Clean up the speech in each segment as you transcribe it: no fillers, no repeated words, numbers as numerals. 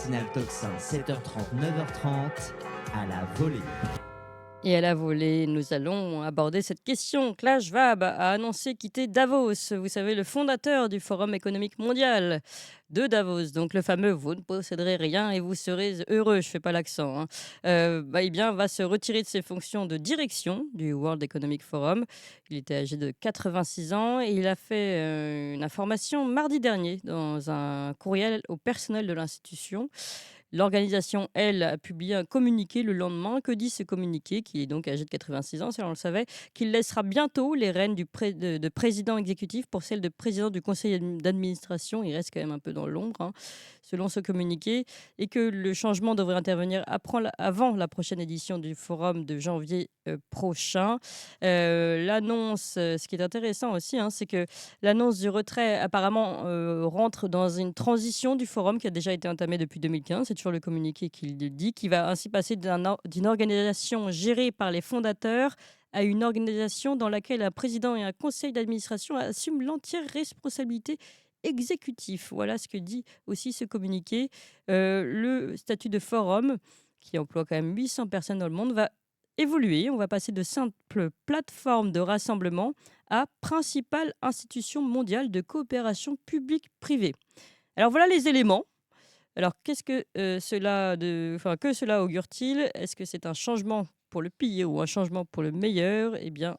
matinale Tocsin, 7h30, 9h30, à la volée. Et à la volée, nous allons aborder cette question. Klaus Schwab a annoncé quitter Davos, vous savez, le fondateur du Forum économique mondial de Davos. Donc le fameux «Vous ne posséderez rien et vous serez heureux», je fais pas l'accent, hein. Eh bien, va se retirer de ses fonctions de direction du World Economic Forum. Il était âgé de 86 ans et il a fait une information mardi dernier dans un courriel au personnel de l'institution. L'organisation, elle, a publié un communiqué le lendemain. Que dit ce communiqué, qui est donc âgé de 86 ans, si on le savait, qu'il laissera bientôt les rênes de président exécutif pour celles de président du conseil d'administration. Il reste quand même un peu dans l'ombre, hein, selon ce communiqué, et que le changement devrait intervenir avant la prochaine édition du forum de janvier prochain. L'annonce, ce qui est intéressant aussi, hein, c'est que l'annonce du retrait apparemment rentre dans une transition du forum qui a déjà été entamée depuis 2015. C'est toujours le communiqué qui le dit, qui va ainsi passer d'une organisation gérée par les fondateurs à une organisation dans laquelle un président et un conseil d'administration assument l'entière responsabilité exécutive. Voilà ce que dit aussi ce communiqué. Le statut de forum, qui emploie quand même 800 personnes dans le monde, va évoluer. On va passer de simple plateforme de rassemblement à principale institution mondiale de coopération publique-privée. Alors voilà les éléments. Alors qu'est-ce que que cela augure-t-il? Est-ce que c'est un changement pour le pire ou un changement pour le meilleur? Eh bien,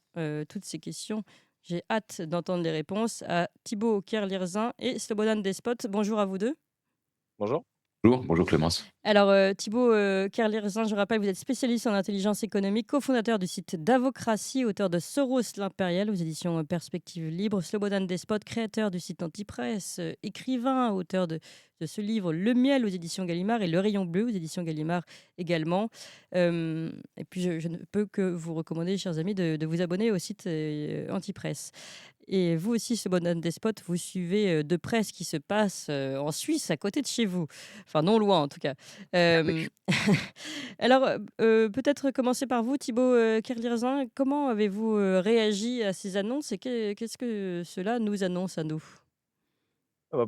toutes ces questions, j'ai hâte d'entendre les réponses à Thibaut Kerlirzin et Slobodan Despot. Bonjour à vous deux. Bonjour. Bonjour Clémence. Alors, Thibaut Kerlirzin, je rappelle, vous êtes spécialiste en intelligence économique, cofondateur du site Davocratie, auteur de Soros l'Impérial aux éditions Perspectives Libres. Slobodan Despot, créateur du site Antipresse, écrivain, auteur de ce livre Le Miel aux éditions Gallimard et Le Rayon Bleu aux éditions Gallimard également. Et puis, je ne peux que vous recommander, chers amis, de vous abonner au site Antipresse. Et vous aussi, Slobodan Despot, vous suivez de près ce qui se passe en Suisse, à côté de chez vous. Enfin, non loin en tout cas. Oui. Euh, Alors, peut-être commencer par vous, Thibaut Kerlirzin. Comment avez-vous réagi à ces annonces et qu'est-ce que cela nous annonce à nous?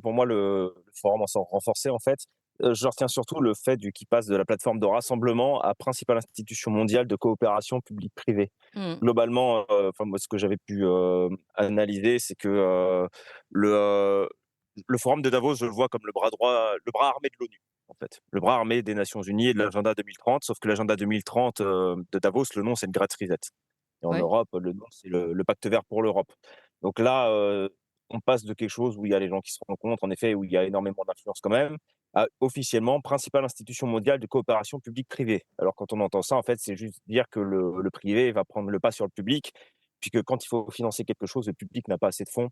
Pour moi, le forum en s'en renforcer, en fait, je retiens surtout le fait qu'il passe de la plateforme de rassemblement à principale institution mondiale de coopération publique-privée. Mm. Globalement, enfin moi, ce que j'avais pu, analyser, c'est que, le, le forum de Davos, je le vois comme le bras armé de l'ONU, en fait. Le bras armé des Nations unies et de l'agenda 2030, sauf que l'agenda 2030, de Davos, le nom, c'est le Great Reset. Et en Ouais. Europe, le nom, c'est le Pacte vert pour l'Europe. Donc là, on passe de quelque chose où il y a les gens qui se rencontrent, en effet, où il y a énormément d'influence quand même, à officiellement principale institution mondiale de coopération publique-privée. Alors quand on entend ça, en fait, c'est juste dire que le privé va prendre le pas sur le public, puis que quand il faut financer quelque chose, le public n'a pas assez de fonds,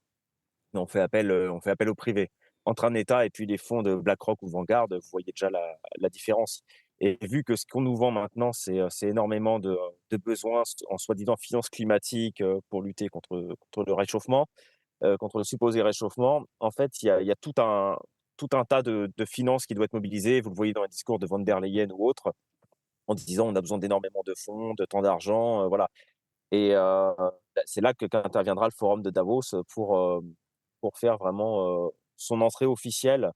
et on fait appel au privé. Entre un État et puis les fonds de BlackRock ou Vanguard, vous voyez déjà la différence. Et vu que ce qu'on nous vend maintenant, c'est énormément de besoins en soi-disant finances climatiques pour lutter contre le réchauffement, contre le supposé réchauffement, en fait, il y a tout un tas de finances qui doivent être mobilisées. Vous le voyez dans les discours de von der Leyen ou autres, en disant on a besoin d'énormément de fonds, de tant d'argent, voilà. Et c'est là qu'interviendra le forum de Davos pour faire vraiment son entrée officielle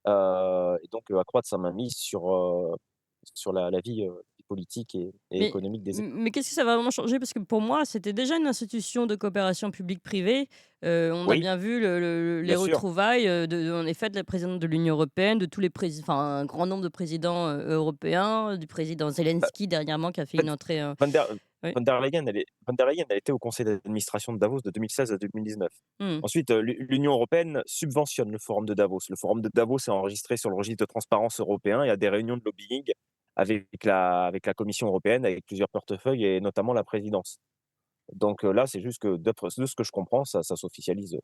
et donc accroître sa mainmise sur la vie politique et Mais, économique des États. mais qu'est-ce que ça va vraiment changer? Parce que pour moi, c'était déjà une institution de coopération publique-privée. On a Oui, bien vu les bien sûr. retrouvailles en effet, de la présidente de l'Union européenne, de tous les présidents, enfin un grand nombre de présidents européens, du président Bah, Zelensky dernièrement qui a fait en une fait, entrée. von der Oui. Von der Leyen, elle était au conseil d'administration de Davos de 2016 à 2019. Hmm. Ensuite, l'Union européenne subventionne le forum de Davos. Le forum de Davos est enregistré sur le registre de transparence européen. Il y a des réunions de lobbying avec la Commission européenne, avec plusieurs portefeuilles et notamment la présidence. Donc là, c'est juste que de ce que je comprends, ça s'officialise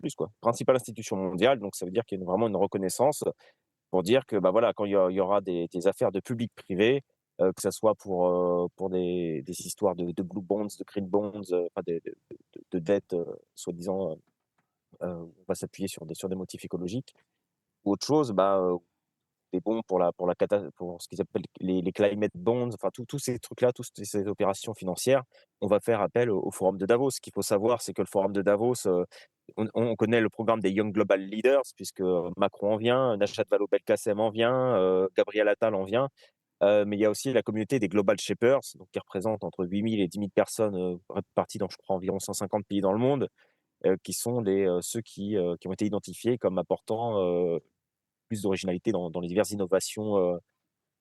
plus, quoi. Principale institution mondiale, donc ça veut dire qu'il y a vraiment une reconnaissance pour dire que, bah, voilà, quand il y aura des affaires de public-privé, que ça soit pour des histoires de blue bonds, de green bonds, enfin de dettes, soi-disant, on va s'appuyer sur des motifs écologiques ou autre chose, bah, des bons pour ce qu'ils appellent les climate bonds, enfin tous ces trucs-là, toutes ces opérations financières, on va faire appel au forum de Davos. Ce qu'il faut savoir, c'est que le forum de Davos, on connaît le programme des Young Global Leaders puisque Macron en vient, Najat Vallaud-Belkacem en vient, Gabriel Attal en vient. Mais il y a aussi la communauté des Global Shapers, donc qui représente entre 8 000 et 10 000 personnes, réparties dans, je crois, environ 150 pays dans le monde, qui sont ceux qui ont été identifiés comme apportant plus d'originalité dans les diverses innovations,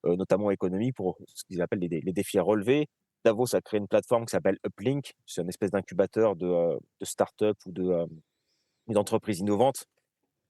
notamment économiques, pour ce qu'ils appellent les défis à relever. Davos a créé une plateforme qui s'appelle Uplink, c'est une espèce d'incubateur de start-up ou d'entreprises innovantes.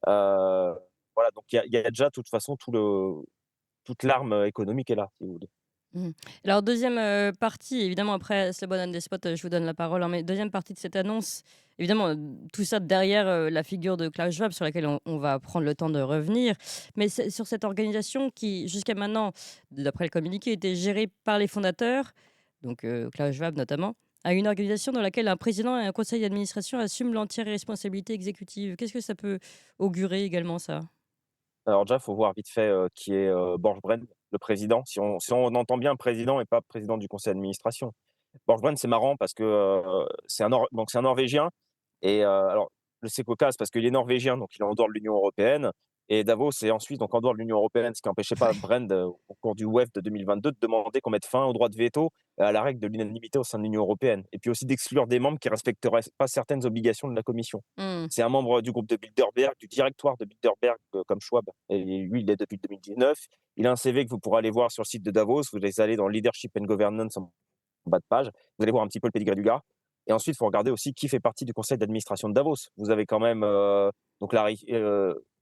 Voilà, donc il y a déjà de toute façon toute l'arme économique est là, si vous voulez. Mmh. Alors deuxième partie, évidemment après Slobodan Despot, je vous donne la parole, hein, mais deuxième partie de cette annonce, évidemment, tout ça derrière, la figure de Klaus Schwab sur laquelle on va prendre le temps de revenir. Mais c'est sur cette organisation qui, jusqu'à maintenant, d'après le communiqué, était gérée par les fondateurs, donc Klaus Schwab notamment, à une organisation dans laquelle un président et un conseil d'administration assument l'entière responsabilité exécutive. Qu'est-ce que ça peut augurer également ça? Alors déjà, il faut voir vite fait, qui est, Borg, le président, si on entend bien président et pas président du conseil d'administration. Borg, c'est marrant parce que, c'est un Norvégien et alors c'est cocasse parce qu'il est norvégien, donc il est en dehors de l'Union européenne et Davos est ensuite donc en dehors de l'Union européenne, ce qui n'empêchait pas Brand, au cours du WEF de 2022, de demander qu'on mette fin au droit de veto et à la règle de l'unanimité au sein de l'Union européenne et puis aussi d'exclure des membres qui ne respecteraient pas certaines obligations de la Commission. Mmh. C'est un membre du groupe de Bilderberg, du directoire de Bilderberg, comme Schwab, et lui, il est depuis 2019. Il a un CV que vous pourrez aller voir sur le site de Davos. Vous allez dans Leadership and Governance en bas de page. Vous allez voir un petit peu le pédigré du gars. Et ensuite, il faut regarder aussi qui fait partie du conseil d'administration de Davos. Vous avez quand même donc Larry,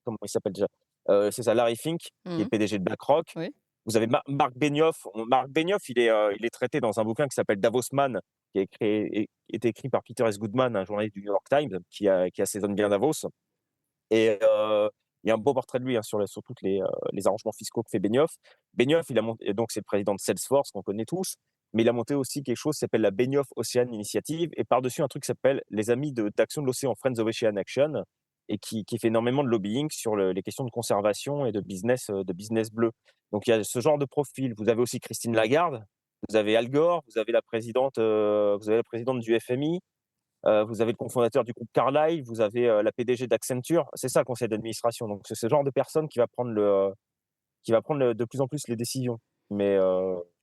comment il s'appelle déjà? C'est ça, Larry Fink, qui est Mmh. le PDG de BlackRock. Oui. Vous avez Marc Benioff. Marc Benioff, il est traité dans un bouquin qui s'appelle Davosman, qui été écrit par Peter S. Goodman, un journaliste du New York Times, qui assaisonne bien Davos. Et il y a un beau portrait de lui, hein, sur toutes les arrangements fiscaux que fait Benioff. Benioff, il a monté, donc c'est le président de Salesforce qu'on connaît tous, mais il a monté aussi quelque chose qui s'appelle la Benioff Ocean Initiative et par-dessus un truc qui s'appelle les Amis d'Action de l'Océan, Friends of Ocean Action, et qui fait énormément de lobbying sur les questions de conservation et de business bleu. Donc il y a ce genre de profil. Vous avez aussi Christine Lagarde, vous avez Al Gore, vous avez la présidente du FMI, vous avez le cofondateur du groupe Carlyle, vous avez, la PDG d'Accenture. C'est ça, le conseil d'administration. Donc c'est ce genre de personne qui va prendre de plus en plus les décisions. Mais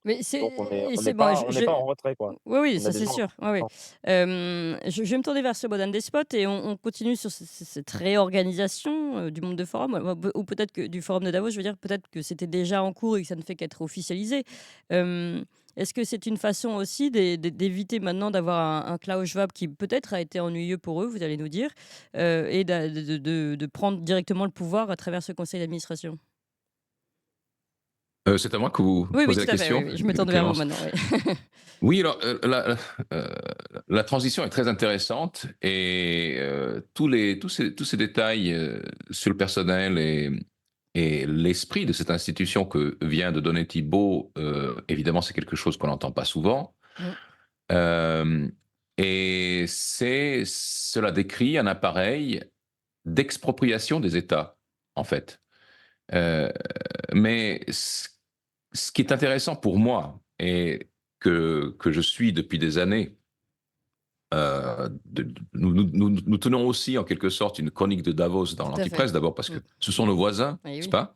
Mais donc c'est on c'est n'est bon, pas on n'est pas en retrait, quoi. oui, oui, On a ça des c'est gens sûr. Oui, oui. importants. Je vais me tourner vers Slobodan Despot et on continue sur cette réorganisation, du monde de forum, ou peut-être que du forum de Davos, je veux dire, peut-être que c'était déjà en cours et que ça ne fait qu'être officialisé. Est-ce que c'est une façon aussi d'éviter maintenant d'avoir un Klaus Schwab qui peut-être a été ennuyeux pour eux, vous allez nous dire, et de prendre directement le pouvoir à travers ce conseil d'administration? C'est à moi que vous Oui, oui, posez tout la à fait, oui, question, oui, je me tourne vers vous Clémence? maintenant, oui. Oui, alors, heu, la transition est très intéressante et tous ces détails, sur le personnel et l'esprit de cette institution que vient de donner Thibault, évidemment, c'est quelque chose qu'on n'entend pas souvent. Mmh. Hem et cela décrit un appareil d'expropriation des États, en fait. Heu, mais ce qui est intéressant pour moi et que je suis depuis des années, nous tenons aussi en quelque sorte une chronique de Davos dans Tout à fait. l'Antipresse, d'abord parce Mmh. que ce sont nos voisins, Eh n'est-ce oui. pas?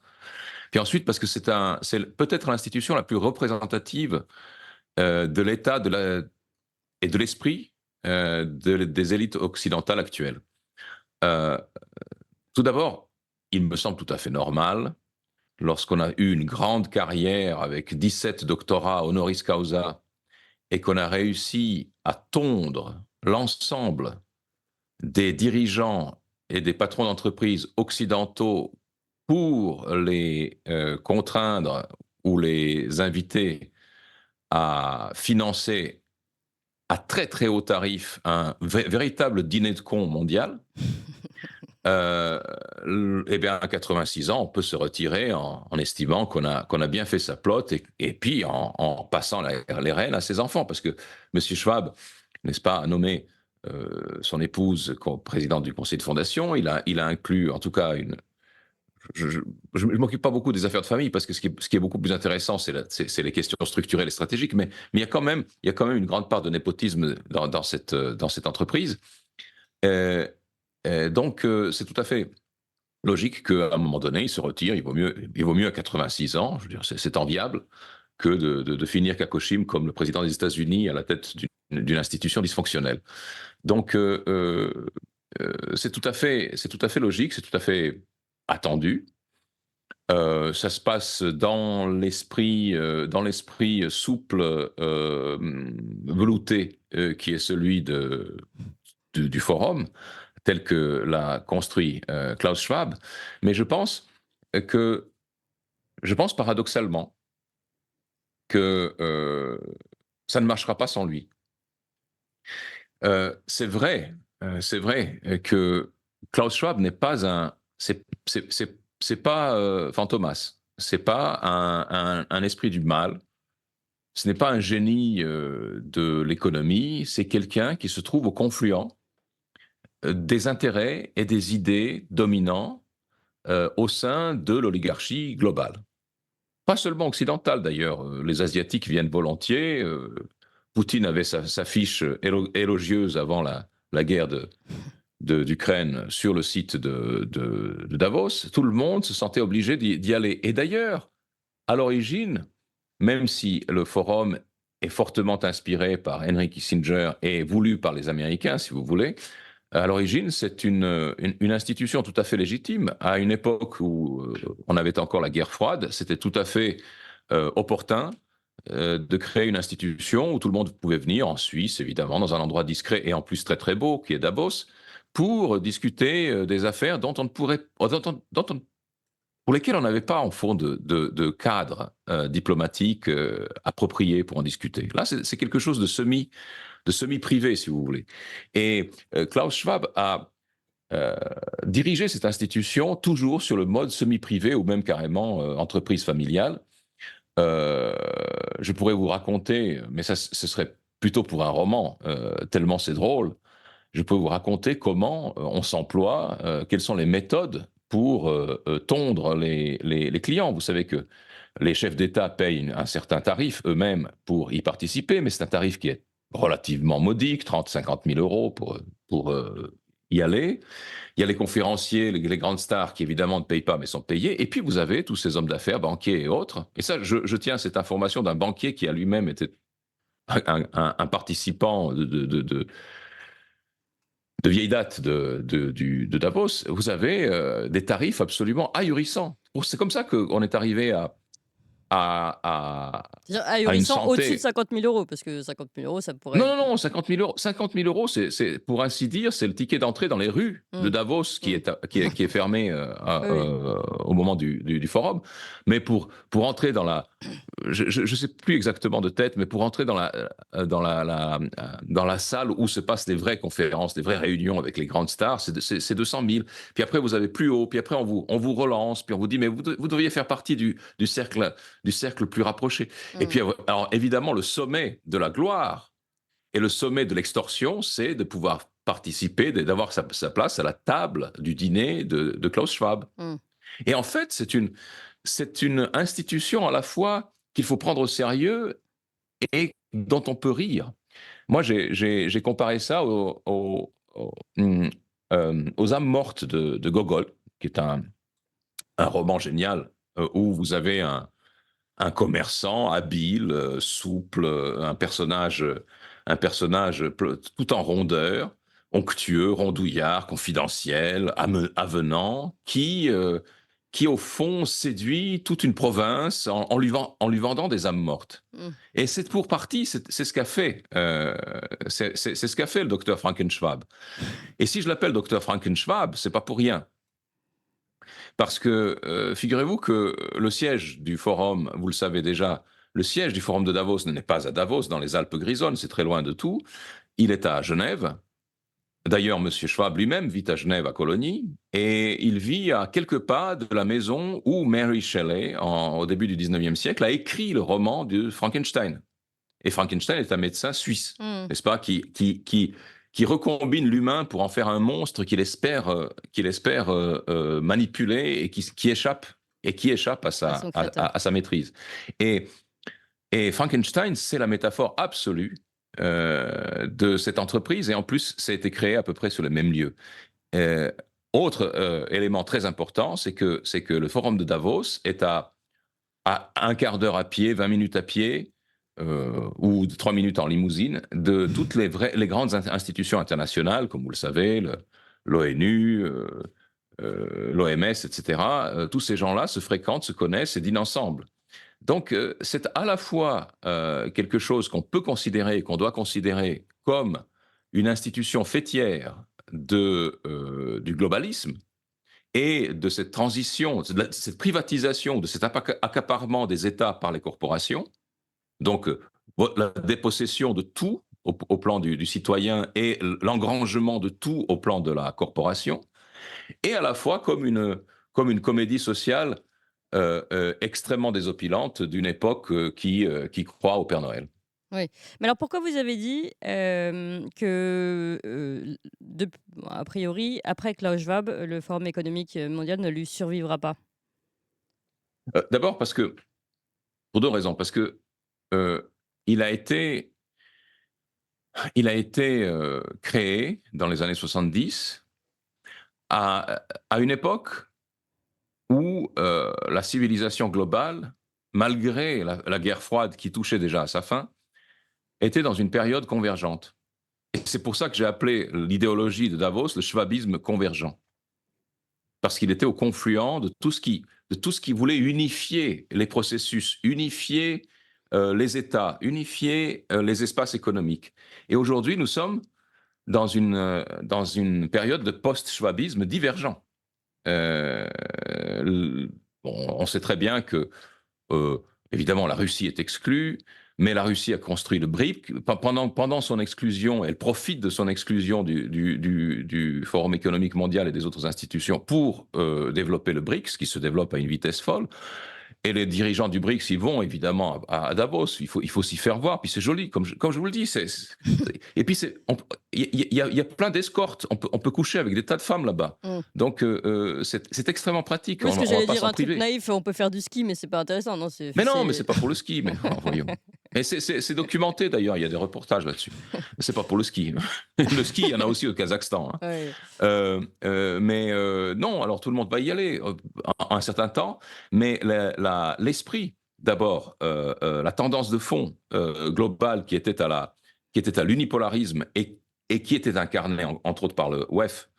Puis ensuite parce que c'est peut-être l'institution la plus représentative, de l'état et de l'esprit, des élites occidentales actuelles. Heu, Tout d'abord, il me semble tout à fait normal, lorsqu'on a eu une grande carrière avec 17 doctorats honoris causa et qu'on a réussi à tondre l'ensemble des dirigeants et des patrons d'entreprises occidentaux pour les contraindre ou les inviter à financer à très très haut tarif un véritable dîner de cons mondial. Eh bien, à 86 ans, on peut se retirer en estimant qu'on a bien fait sa plotte et puis en passant les rênes à ses enfants. Parce que Monsieur Schwab, n'est-ce pas, a nommé son épouse comme présidente du conseil de fondation. Il a inclus, en tout cas, je m'occupe pas beaucoup des affaires de famille parce que ce qui est beaucoup plus intéressant, c'est les questions structurelles et stratégiques. Mais il y a quand même une grande part de népotisme dans cette entreprise. Donc, c'est tout à fait logique qu'à un moment donné, il se retire. Il vaut mieux à 86 ans. Je veux dire, c'est enviable que de finir Kakoshim comme le président des États-Unis à la tête d'une institution dysfonctionnelle. Donc, c'est tout à fait logique, c'est tout à fait attendu. Ça se passe dans l'esprit souple, velouté, qui est celui du forum, tel que l'a construit Klaus Schwab. Mais je pense paradoxalement que ça ne marchera pas sans lui. C'est vrai que Klaus Schwab n'est pas c'est pas Fantomas, c'est pas un esprit du mal, ce n'est pas un génie de l'économie, c'est quelqu'un qui se trouve au confluent des intérêts et des idées dominants au sein de l'oligarchie globale. Pas seulement occidentale d'ailleurs, les Asiatiques viennent volontiers. Poutine avait sa fiche élogieuse avant la guerre d'Ukraine sur le site de Davos. Tout le monde se sentait obligé d'y aller. Et d'ailleurs, à l'origine, même si le forum est fortement inspiré par Henry Kissinger et voulu par les Américains, si vous voulez, à l'origine, c'est une institution tout à fait légitime. À une époque où on avait encore la guerre froide, c'était tout à fait opportun de créer une institution où tout le monde pouvait venir, en Suisse, évidemment, dans un endroit discret et en plus très très beau, qui est Davos, pour discuter des affaires pour lesquelles on n'avait pas, en fond, de cadre diplomatique approprié pour en discuter. Là, c'est quelque chose de semi-privé, si vous voulez. Et Klaus Schwab a dirigé cette institution toujours sur le mode semi-privé ou même carrément entreprise familiale. Je pourrais vous raconter, mais ça, ce serait plutôt pour un roman, tellement c'est drôle. Je peux vous raconter comment on s'emploie, quelles sont les méthodes pour tondre les clients. Vous savez que les chefs d'État payent un certain tarif eux-mêmes pour y participer, mais c'est un tarif qui est relativement modique, 30-50 000 euros pour y aller. Il y a les conférenciers, les grandes stars qui évidemment ne payent pas mais sont payés. Et puis vous avez tous ces hommes d'affaires, banquiers et autres. Et ça, je tiens cette information d'un banquier qui a lui-même été un participant de vieille date de Davos. Vous avez des tarifs absolument ahurissants. C'est comme ça qu'on est arrivé à C'est-à-dire une ahurissant au-dessus de santé. 50 000 euros, parce que 50 000 euros, ça pourrait. Non, 50 000 euros. 50 000 euros, c'est pour ainsi dire, c'est le ticket d'entrée dans les rues de Davos qui est fermé au moment du forum. Mais pour entrer dans la, je sais plus exactement de tête, mais pour entrer dans la salle où se passent les vraies conférences, les vraies réunions avec les grandes stars, c'est 200 000. Puis après vous avez plus haut, puis après on vous relance, puis on vous dit mais vous devriez faire partie du cercle plus rapproché. Et puis alors évidemment le sommet de la gloire et le sommet de l'extorsion, c'est de pouvoir participer, d'avoir sa place à la table du dîner de Klaus Schwab. Et en fait, c'est une institution à la fois qu'il faut prendre au sérieux et dont on peut rire. Moi, j'ai comparé ça aux âmes mortes de Gogol, qui est un roman génial où vous avez un commerçant habile, souple, un personnage tout en rondeur, onctueux, rondouillard, confidentiel, avenant, qui au fond séduit toute une province en lui vendant des âmes mortes. Et c'est pour partie, c'est ce qu'a fait, c'est ce qu'a fait le docteur Frankenschwab. Et si je l'appelle docteur Frankenschwab, c'est pas pour rien. Parce que figurez-vous que le siège du forum, vous le savez déjà, le siège du forum de Davos n'est pas à Davos, dans les Alpes grisonnes, c'est très loin de tout. Il est à Genève. D'ailleurs, M. Schwab lui-même vit à Genève, à Colonie, et il vit à quelques pas de la maison où Mary Shelley, au début du 19e siècle, a écrit le roman de Frankenstein. Et Frankenstein est un médecin suisse, n'est-ce pas, qui qui recombine l'humain pour en faire un monstre qu'il espère manipuler et qui échappe à son créateur. sa maîtrise. Et Frankenstein, c'est la métaphore absolue de cette entreprise, et en plus, ça a été créé à peu près sur le même lieu. Autre élément très important, c'est que le forum de Davos est à un quart d'heure à pied, 20 minutes à pied, ou 3 minutes en limousine, de toutes les grandes institutions internationales, comme vous le savez, l'ONU, l'OMS, etc. Tous ces gens-là se fréquentent, se connaissent et dînent ensemble. Donc, c'est à la fois quelque chose qu'on peut considérer, qu'on doit considérer comme une institution fêtière du globalisme et de cette transition, de cette privatisation, de cet accaparement des États par les corporations. Donc, la dépossession de tout au plan du citoyen et l'engrangement de tout au plan de la corporation, et à la fois comme une comédie sociale extrêmement désopilante d'une époque qui croit au Père Noël. Oui. Mais alors pourquoi vous avez dit que, a priori, après Klaus Schwab, le Forum économique mondial ne lui survivra pas? D'abord pour 2 raisons. Parce que il a été créé dans les années 70 à une époque où la civilisation globale, malgré la guerre froide qui touchait déjà à sa fin, était dans une période convergente. Et c'est pour ça que j'ai appelé l'idéologie de Davos le schwabisme convergent. Parce qu'il était au confluent de tout ce qui voulait unifier les processus, unifier les États, unifier les espaces économiques. Et aujourd'hui, nous sommes dans une période de post-schwabisme divergent. On sait très bien que, évidemment, la Russie est exclue, mais la Russie a construit le BRIC. Pendant son exclusion, elle profite de son exclusion du Forum économique mondial et des autres institutions pour développer le BRICS, qui se développe à une vitesse folle. Et les dirigeants du BRICS, ils vont évidemment à Davos. Il faut s'y faire voir. Puis c'est joli, comme je vous le dis. Et puis il y a plein d'escortes. On peut coucher avec des tas de femmes là-bas. Mm. Donc c'est extrêmement pratique. Oui, ce que On va j'allais pas dire, s'en un truc priver. naïf, on peut faire du ski, mais c'est pas intéressant, non? Mais non, mais c'est pas pour le ski. Mais voyons. Mais c'est documenté d'ailleurs. Il y a des reportages là-dessus. C'est pas pour le ski. Le ski, il y en a aussi au Kazakhstan. Hein. Ouais. Mais non, alors tout le monde va y aller un certain temps, mais l'esprit, d'abord, la tendance de fond globale qui était à l'unipolarisme et qui était incarnée, entre autres, par le WEF,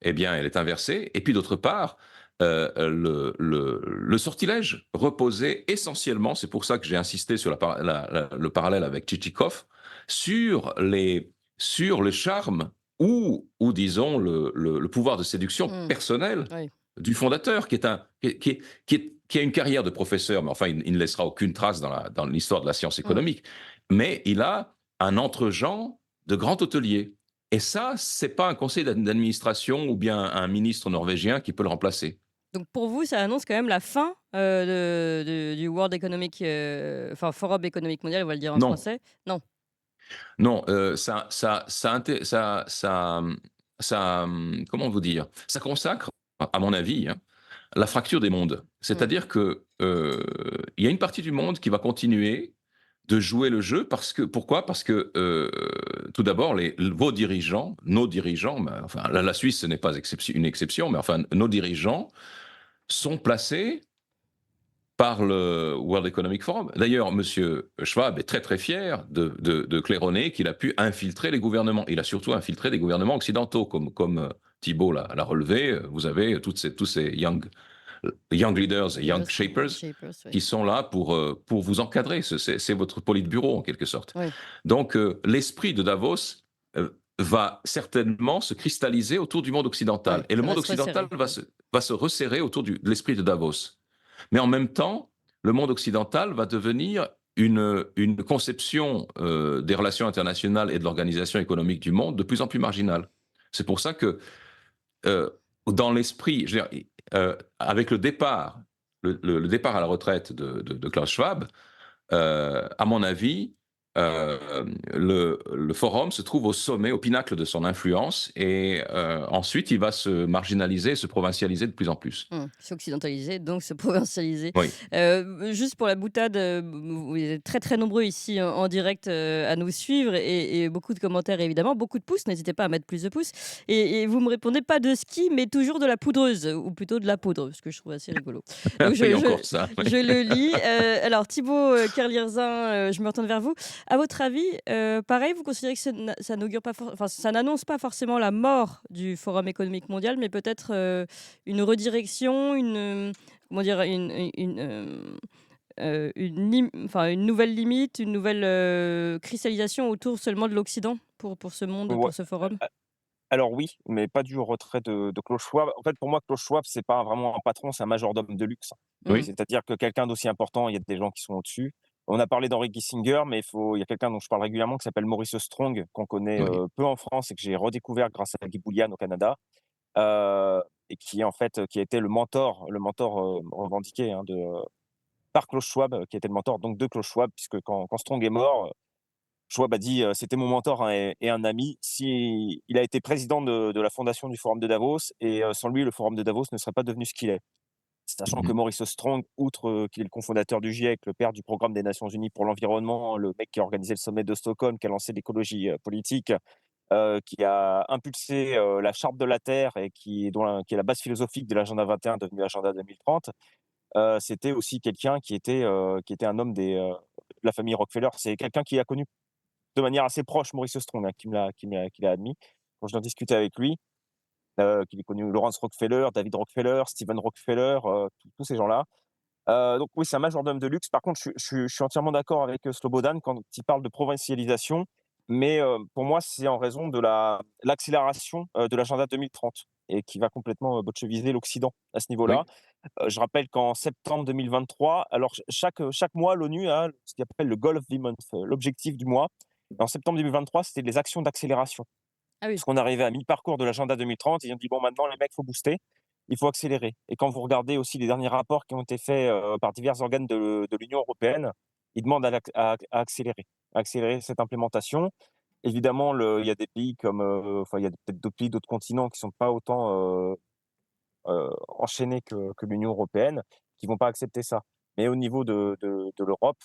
eh bien, elle est inversée. Et puis, d'autre part, le sortilège reposait essentiellement, c'est pour ça que j'ai insisté sur le parallèle avec Tchitchikov, sur le charme ou disons le pouvoir de séduction personnel Oui. du fondateur, qui a une carrière de professeur, mais enfin il ne laissera aucune trace dans l'histoire de la science économique, mais il a un entre-gens de grand hôtelier. Et ça, c'est pas un conseil d'administration ou bien un ministre norvégien qui peut le remplacer. Donc pour vous, ça annonce quand même la fin du World Economic, Forum économique mondial, on va le dire en Non. français. Non. Non, comment vous dire? Ça consacre, à mon avis, hein, la fracture des mondes. C'est-à-dire que il y a une partie du monde qui va continuer de jouer le jeu pourquoi? Parce que tout d'abord, vos dirigeants, nos dirigeants, enfin la Suisse ce n'est pas une exception, mais enfin nos dirigeants sont placés par le World Economic Forum. D'ailleurs, M. Schwab est très très fier de claironner qu'il a pu infiltrer les gouvernements. Il a surtout infiltré des gouvernements occidentaux, comme Thibault l'a relevé. Vous avez tous ces young leaders et young shapers Oui. qui sont là pour vous encadrer. C'est votre politburo en quelque sorte. Oui. Donc l'esprit de Davos va certainement se cristalliser autour du monde occidental. Ouais, et le ça va monde se occidental resserrer. va se resserrer autour de l'esprit de Davos. Mais en même temps, le monde occidental va devenir une conception des relations internationales et de l'organisation économique du monde de plus en plus marginale. C'est pour ça que dans l'esprit, je veux dire, avec le départ à la retraite de Klaus Schwab, à mon avis, le forum se trouve au sommet, au pinacle de son influence, et ensuite il va se marginaliser, se provincialiser de plus en plus. S'occidentaliser, donc se provincialiser. Oui. Juste pour la boutade, vous êtes très, très nombreux ici en direct, à nous suivre et beaucoup de commentaires évidemment, beaucoup de pouces. N'hésitez pas à mettre plus de pouces et vous me répondez pas de ski, mais toujours de la poudreuse ou plutôt de la poudre, ce que je trouve assez rigolo. Donc Oui, je encore ça. je le lis. Alors Thibaut, Kerlirzin, je me retourne vers vous. À votre avis, pareil, vous considérez que ça n'augure pas enfin, ça n'annonce pas forcément la mort du Forum économique mondial, mais peut-être, une redirection, comment dire? Une nouvelle limite, une nouvelle, cristallisation autour seulement de l'Occident pour ce monde, Ouais, pour ce forum? alors oui, mais pas du retrait de Klaus Schwab. En fait, pour moi, Klaus Schwab, c'est pas vraiment un patron, c'est un majordome de luxe. Mmh. Oui, C'est-à-dire que quelqu'un d'aussi important, il y a des gens qui sont au-dessus. On a parlé d'Henry Kissinger, mais il y a quelqu'un dont je parle régulièrement qui s'appelle Maurice Strong, qu'on connaît oui. peu en France et que j'ai redécouvert grâce à Guy Boulian au Canada, euh, et qui en fait, qui a été le mentor revendiqué, hein, par Klaus Schwab, qui était le mentor donc de Klaus Schwab, puisque quand Strong est mort, Schwab a dit, c'était mon mentor, hein, et un ami. Il a été président de la fondation du Forum de Davos, et sans lui, le Forum de Davos ne serait pas devenu ce qu'il est. Sachant que Mhm. Maurice Strong, outre qu'il est le cofondateur du GIEC, le père du programme des Nations Unies pour l'environnement, le mec qui a organisé le sommet de Stockholm, qui a lancé l'écologie politique, qui a impulsé la charte de la Terre et qui est la base philosophique de l'agenda 21 devenu agenda 2030, c'était aussi quelqu'un qui était un homme de la famille Rockefeller. C'est quelqu'un qui a connu de manière assez proche Maurice Strong, hein, qui l'a admis. Quand j'en discutais avec lui, qu'il ait connu Lawrence Rockefeller, David Rockefeller, Stephen Rockefeller, tous ces gens-là. Donc oui, c'est un majordome de luxe. Par contre, je suis entièrement d'accord avec Slobodan quand il parle de provincialisation, mais pour moi, c'est en raison de l'accélération de l'agenda 2030 et qui va complètement bolcheviser l'Occident à ce niveau-là. Oui. Je rappelle qu'en septembre 2023, alors chaque mois, l'ONU a ce qu'il appelle le Goal of the Month, l'objectif du mois. En septembre 2023, c'était les actions d'accélération. Ah oui. Parce qu'on arrivait à mi-parcours de l'agenda 2030 et ils ont dit: «Bon, maintenant les mecs, il faut booster, il faut accélérer», et quand vous regardez aussi les derniers rapports qui ont été faits, par divers organes de l'Union européenne, ils demandent à accélérer cette implémentation. Évidemment, il y a des pays comme, enfin, il y a peut-être d'autres pays, d'autres continents qui sont pas autant, enchaînés que l'Union européenne, qui vont pas accepter ça. Mais au niveau de l'Europe,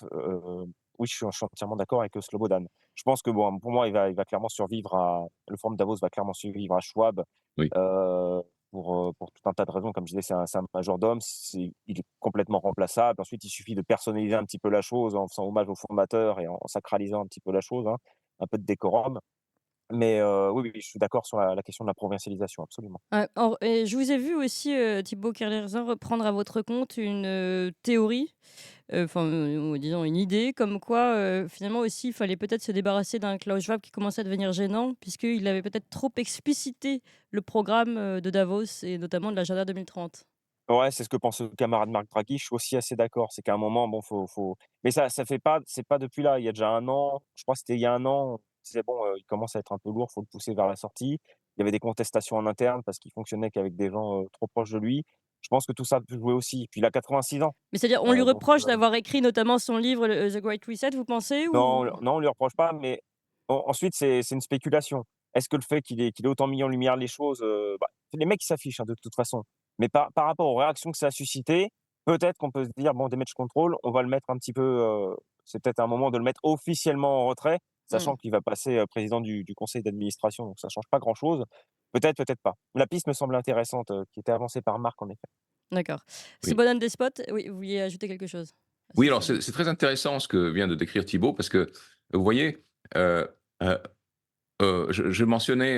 oui, je suis entièrement d'accord avec Slobodan. Je pense que bon, pour moi, il va clairement survivre à le Forum Davos va clairement survivre à Schwab, Oui. heu, pour tout un tas de raisons. Comme je disais, c'est un majordome, il est complètement remplaçable. Ensuite, il suffit de personnaliser un petit peu la chose en faisant hommage au fondateur et en sacralisant un petit peu la chose, hein, un peu de décorum. Mais oui, oui, oui, je suis d'accord sur la question de la provincialisation, absolument. Et je vous ai vu aussi, Thibaut Kerlerzin, reprendre à votre compte une, théorie, enfin, disons une idée comme quoi, finalement aussi, il fallait peut-être se débarrasser d'un Klaus Schwab qui commençait à devenir gênant, puisqu'il avait peut-être trop explicité le programme, de Davos et notamment de l'agenda 2030. Ouais, c'est ce que pense le camarade Marc Draghi. Je suis aussi assez d'accord. C'est qu'à un moment, bon, mais ça fait pas c'est pas depuis là. Il y a déjà un an, je crois que c'était il y a un an, on disait: «Bon, il commence à être un peu lourd, faut le pousser vers la sortie». Il y avait des contestations en interne parce qu'il fonctionnait qu'avec des gens, trop proches de lui. Je pense que tout ça peut jouer aussi. Puis il a 86 ans, Mais c'est-à-dire, on lui donc reproche d'avoir écrit notamment son livre, The Great Reset, vous pensez non, ou? non, on lui reproche pas, mais ensuite c'est une spéculation. Est-ce que le fait qu'il ait autant mis en lumière les choses, bah, les mecs ils s'affichent, hein, de toute façon. Mais par rapport aux réactions que ça a suscité, peut-être qu'on peut se dire: «Bon, damage control, on va le mettre un petit peu, c'est peut-être un moment de le mettre officiellement en retrait», Mmh, sachant qu'il va passer, président du conseil d'administration, donc ça change pas grand-chose. Peut-être, peut-être pas. La piste me semble intéressante, qui était avancée par Marc en effet. d'accord. Oui. Slobodan Despot, oui, vous vouliez ajouter quelque chose à Oui, ce alors sujet? c'est très intéressant ce que vient de décrire Thibault, parce que vous voyez, euh, euh, je mentionnais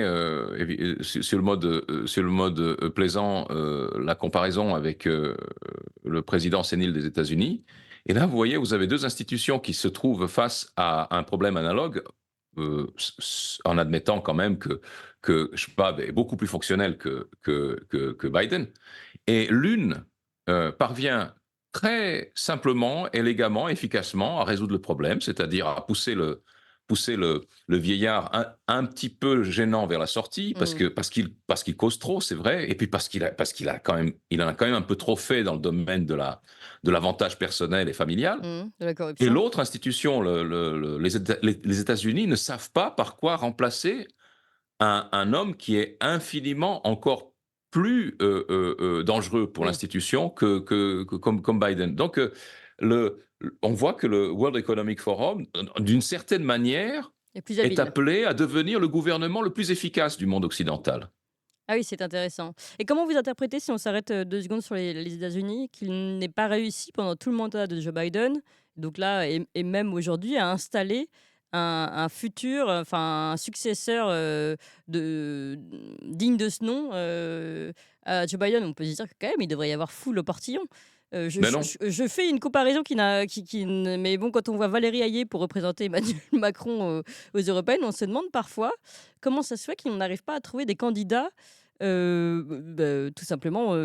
sur le mode plaisant la comparaison avec le président sénile des États-Unis. Et là, vous voyez, vous avez deux institutions qui se trouvent face à un problème analogue, en admettant quand même que Schwab est beaucoup plus fonctionnel que Biden. Et l'une parvient très simplement, élégamment, efficacement à résoudre le problème, c'est-à-dire à pousser pousser le vieillard un petit peu gênant vers la sortie, parce qu'il cause trop, c'est vrai, et puis parce qu'il en a quand même un peu trop fait dans le domaine de l'avantage personnel et familial. De la Et corruption. l'autre institution, les États-Unis, ne savent pas par quoi remplacer un homme qui est infiniment encore plus dangereux pour Oui. l'institution comme Biden. Donc, on voit que le World Economic Forum, d'une certaine manière, Et plus est habile. appelé à devenir le gouvernement le plus efficace du monde occidental. Ah oui, c'est intéressant. Et comment vous interprétez, si on s'arrête 2 secondes sur les États-Unis, qu'il n'ait pas réussi pendant tout le mandat de Joe Biden, donc là et même aujourd'hui, à installer un futur, enfin un successeur, digne de ce nom, à Joe Biden? On peut se dire que quand même, il devrait y avoir foule au portillon. Je Mais je non. je fais une comparaison qui ne mais bon, quand on voit Valérie Hayé pour représenter Emmanuel Macron, aux européennes, on se demande parfois comment ça se fait qu'on n'arrive pas à trouver des candidats, tout simplement,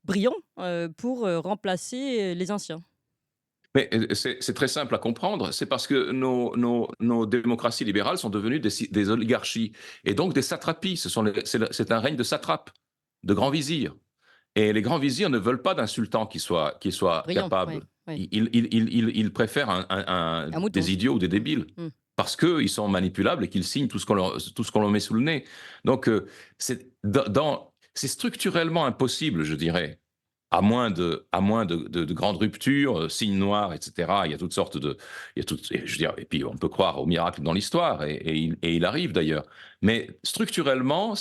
brillants, pour, remplacer, les anciens. Mais c'est très simple à comprendre. C'est parce que nos démocraties libérales sont devenues des oligarchies et donc des satrapies. C'est un règne de satrapes, de grands vizirs. Et les grands vizirs ne veulent pas d'un sultan qui soit Brillants, oui, capable. oui. Ils préfèrent Un mouton. des idiots ou des débiles. Mmh. Parce qu'ils sont manipulables et qu'ils signent tout ce qu'on leur met sous le nez. Donc, c'est structurellement impossible, je dirais, à moins de grandes ruptures, signes noirs, etc. Il y a toutes sortes de, il y a toutes, et je veux dire, et puis on peut croire au miracle dans l'histoire, et il arrive d'ailleurs. Mais structurellement,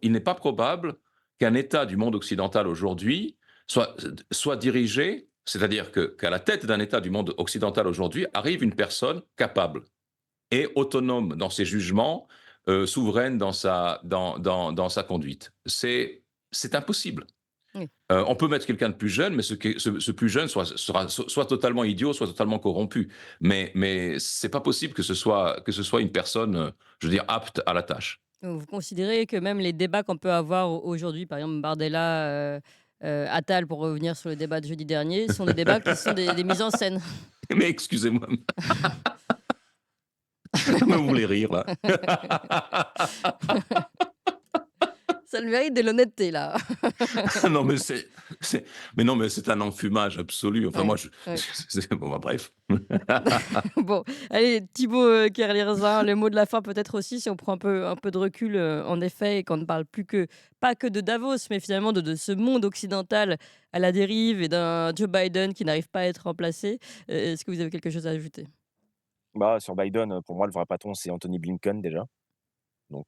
il n'est pas probable qu'un État du monde occidental aujourd'hui soit dirigé, c'est-à-dire qu'à la tête d'un État du monde occidental aujourd'hui arrive une personne capable et autonome dans ses jugements, souveraine dans sa conduite. C'est impossible. Oui. On peut mettre quelqu'un de plus jeune, mais ce plus jeune sera soit totalement idiot, soit totalement corrompu. Mais c'est pas possible que ce soit une personne, je veux dire, apte à la tâche. Donc vous considérez que même les débats qu'on peut avoir aujourd'hui, par exemple Bardella, Attal, pour revenir sur le débat de jeudi dernier, sont des débats qui sont des mises en scène? Mais excusez-moi, vous voulez rire là. Ça a le mérite de l'honnêteté, là. Non, mais non, mais c'est un enfumage absolu. Enfin, Ouais, moi, ouais. bon, bah, bref. Bon, allez, Thibaut, Kerlierzin, le mot de la fin peut-être aussi, si on prend un peu de recul, en effet, et qu'on ne parle pas que de Davos, mais finalement de ce monde occidental à la dérive et d'un Joe Biden qui n'arrive pas à être remplacé. Est-ce que vous avez quelque chose à ajouter? Bah, sur Biden, pour moi, le vrai patron, c'est Anthony Blinken déjà. Donc,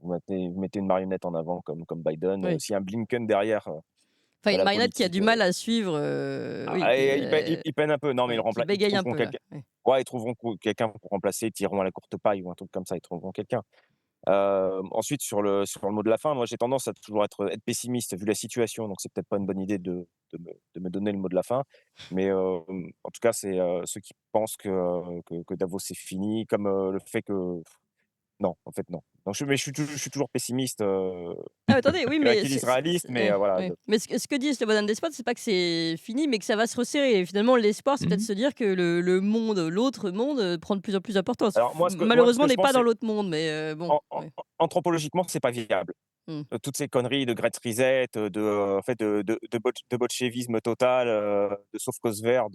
vous mettez une marionnette en avant comme Biden. Oui. S'il y a un Blinken derrière, Enfin, une la marionnette qui a politique, du mal à suivre, oui, il peine un peu. Non, mais qui ils bégaye un trouveront peu là. quelqu'un. Ouais. Ouais, ils trouveront quelqu'un pour remplacer, ils tireront à la courte paille ou un truc comme ça, ils trouveront quelqu'un. Ensuite, sur le mot de la fin, moi, j'ai tendance à toujours être pessimiste vu la situation, donc c'est peut-être pas une bonne idée de me donner le mot de la fin. Mais, en tout cas, c'est, ceux qui pensent que Davos, c'est fini, comme, le fait que non, en fait, non. Non, je suis toujours pessimiste, Ah attendez, oui, il y en a mais qui disent réaliste, mais, ouais, voilà, ouais. Mais ce que dit Slobodan Despot, c'est pas que c'est fini, mais que ça va se resserrer. Et finalement, l'espoir, c'est peut-être Mhm. se dire que le monde, l'autre monde, prend de plus en plus d'importance. alors moi, ce Malheureusement, que on je n'est pas pense, dans c'est l'autre monde, mais bon, an ouais. anthropologiquement, c'est pas viable. Mmh. Toutes ces conneries de Great Reset, en fait, de bolchevisme total, de sauf cause vert,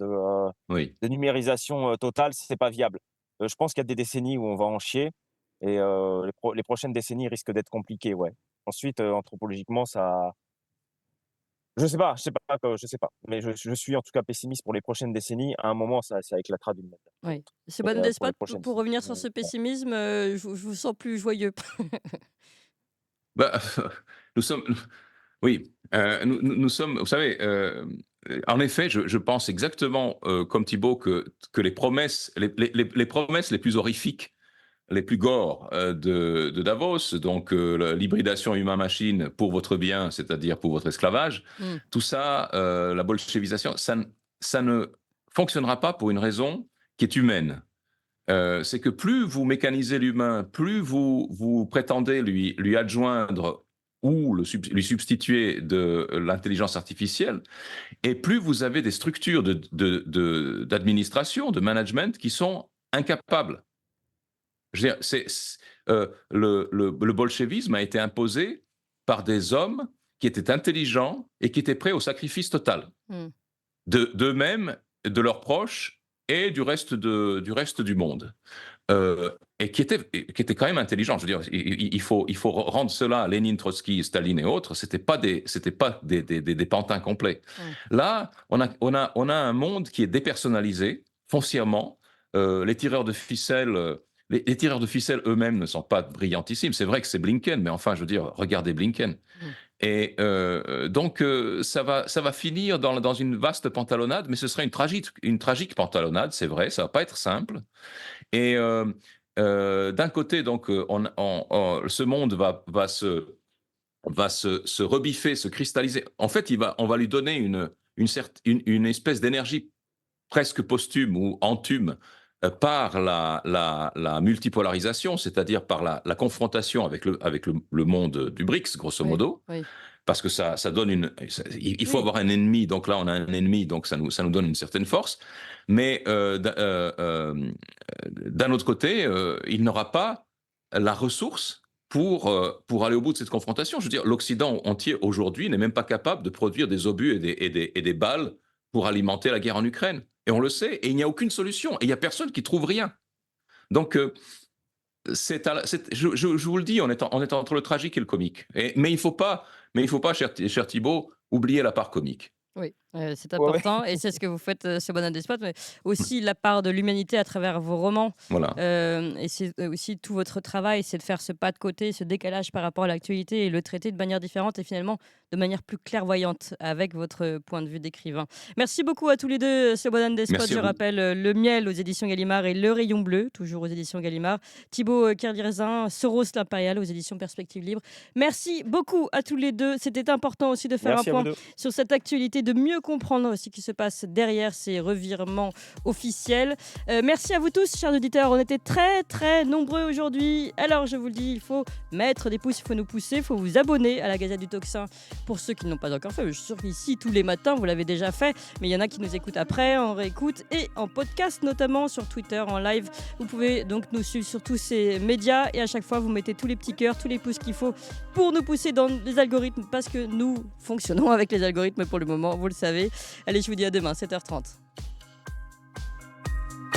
Oui. de numérisation, totale, c'est pas viable. Je pense qu'il y a des décennies où on va en chier et les prochaines décennies risquent d'être compliquées, ouais. Ensuite, anthropologiquement, ça je sais pas, mais je suis en tout cas pessimiste pour les prochaines décennies. À un moment, ça éclatera d'une manière ou d'une Oui. autre, mais, Slobodan pour Despot, les prochaines pour revenir sur mais ce bon. pessimisme, je vous sens plus joyeux. Bah, nous sommes, oui, nous sommes, vous savez, en effet, je pense exactement comme Thibault que les promesses les plus horrifiques, les plus gore de Davos, donc l'hybridation humain-machine pour votre bien, c'est-à-dire pour votre esclavage, Mmh. tout ça, la bolchevisation, ça ne fonctionnera pas pour une raison qui est humaine. C'est que plus vous mécanisez l'humain, plus vous prétendez lui adjoindre ou lui substituer de l'intelligence artificielle, et plus vous avez des structures d'administration, de management qui sont incapables Je veux dire, le bolchevisme a été imposé par des hommes qui étaient intelligents et qui étaient prêts au sacrifice total, Mmh. d'eux-mêmes, de leurs proches et du reste du monde. Et qui étaient quand même intelligents. Je veux dire, il faut rendre cela à Lénine, Trotsky, Staline et autres. C'était pas des pantins complets. Mmh. Là, on a un monde qui est dépersonnalisé foncièrement. Les tireurs de ficelles, les tireurs de ficelles eux-mêmes ne sont pas brillantissimes. C'est vrai que c'est Blinken, mais enfin, je veux dire, regardez Blinken. Mmh. Et donc, ça va finir dans une vaste pantalonnade, mais ce sera une tragique pantalonnade, c'est vrai, ça va pas être simple. Et d'un côté, donc, ce monde va se rebiffer, se cristalliser. En fait, on va lui donner une espèce d'énergie presque posthume ou entume par la multipolarisation, c'est-à-dire par la confrontation avec le monde du BRICS, grosso Oui, modo, oui. parce que ça donne il faut Oui. avoir un ennemi, donc là on a un ennemi, donc ça nous donne une certaine force, mais d'un autre côté, il n'aura pas la ressource pour aller au bout de cette confrontation. Je veux dire, l'Occident entier aujourd'hui n'est même pas capable de produire des obus et des balles pour alimenter la guerre en Ukraine. Et on le sait, et il n'y a aucune solution, et il n'y a personne qui trouve rien. Donc, je vous le dis, on est entre le tragique et le comique. Mais il ne faut pas, cher Thibault, oublier la part comique. Oui, c'est Ouais, ouais. important et c'est ce que vous faites, chez Bonne Despot, mais aussi la part de l'humanité à travers vos romans. Voilà. Et c'est aussi tout votre travail, c'est de faire ce pas de côté, ce décalage par rapport à l'actualité et le traiter de manière différente et finalement de manière plus clairvoyante avec votre point de vue d'écrivain. Merci beaucoup à tous les deux, Bonne Despot. Merci à Je vous. rappelle Le Miel aux éditions Gallimard et Le Rayon Bleu, toujours aux éditions Gallimard. Thibaut Kerlierzin, Soros l'Impérial aux éditions Perspectives Libres. Merci beaucoup à tous les deux. C'était important aussi de faire Merci un à vous point deux. sur cette actualité, de mieux comprendre ce qui se passe derrière ces revirements officiels. Merci à vous tous, chers auditeurs. On était très, très nombreux aujourd'hui. Alors, je vous le dis, il faut mettre des pouces, il faut nous pousser, il faut vous abonner à la Gazette du Tocsin pour ceux qui ne l'ont pas encore fait. Je suis sûr qu'ici, tous les matins, vous l'avez déjà fait, mais il y en a qui nous écoutent après, en réécoute et en podcast, notamment sur Twitter, en live. Vous pouvez donc nous suivre sur tous ces médias et à chaque fois, vous mettez tous les petits cœurs, tous les pouces qu'il faut pour nous pousser dans les algorithmes parce que nous fonctionnons avec les algorithmes pour le moment, vous le savez. Allez, je vous dis à demain, 7h30.